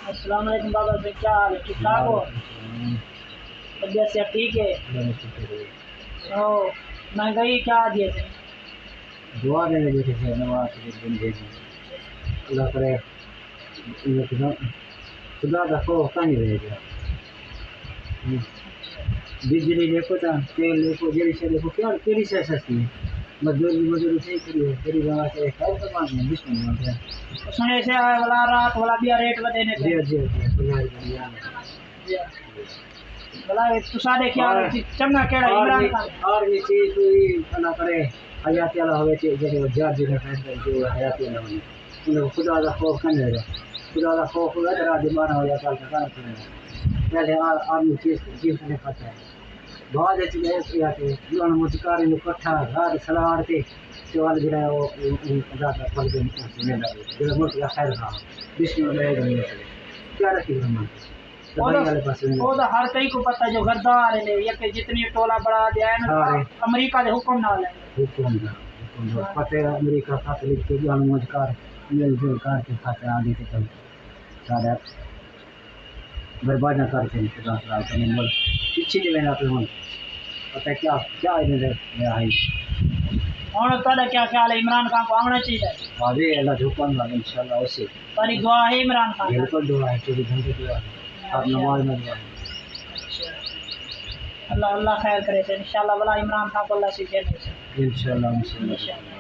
السلام علیکم بابا سے، کیا حال ہے؟ ٹھیک ٹھاک ہو؟ طبیعت سے ٹھیک ہے؟ تو مہنگائی کیا دیے تھے؟ دعا دینے بیٹھے تھے نواز شریف بن گئے اللہ کرے خدا کا خوف کہیں رہ گیا بجلی دیکھو تا تیل دیکھو جیری سے دیکھو کیا کیڑی سے سستی ہے مزدوری صحیح کری ہے غریب واسطے خیر زبان میں دشمن بنتے ہیں سنے سے والا رات والا بھی ریٹ بدے نے جی جی جی بنیاد بلا تو سارے کیا چنگا کیڑا عمران خان اور یہ چیز کوئی اللہ کرے حیاتی والا ہوئے کہ جب جاد بھی رکھا ہے جو حیاتی والا ہوئے انہیں خدا کا خوف کرنے لگا خدا کا خوف ہوگا تو رات بارہ ہو جاتا ہے کھانا کرنے لگا پہلے آدمی چیز کرنے پڑتا ہے بعد ایسے آتے جو متکاری نے کٹھا رات سلاڑ کے سوال گرا وہ خدا کا پل کے ملا جو ملک کا خیر تھا بسم اللہ الرحمن الرحیم کیا رکھی رحمان وہ تو ہر کئی کو پتہ جو غدار ہے یہ کہ جتنی ٹولا بڑا دیا ہے نا امریکہ دے حکم نہ لے حکم پتہ امریکہ خط لکھ کے جو مجکار مل جل کر کے کھاتے آگے کے چل سارے برباد نہ کرتے ہیں خدا تعالیٰ کا ملک پیچھے نہیں لینا پہ پتہ کیا کیا ہے اور تعالیٰ کیا خیال ہے عمران خان کو آنا چاہیے واضح اللہ حکم ان شاء اللہ اسے تاری دعا ہے عمران خان بالکل دعا ہے 24 گھنٹے دعا ہے آپ نماز میں دعا ہے اللہ خیر کرے تھے انشاءاللہ بلا عمران خان کو اللہ سے کہنے سے انشاءاللہ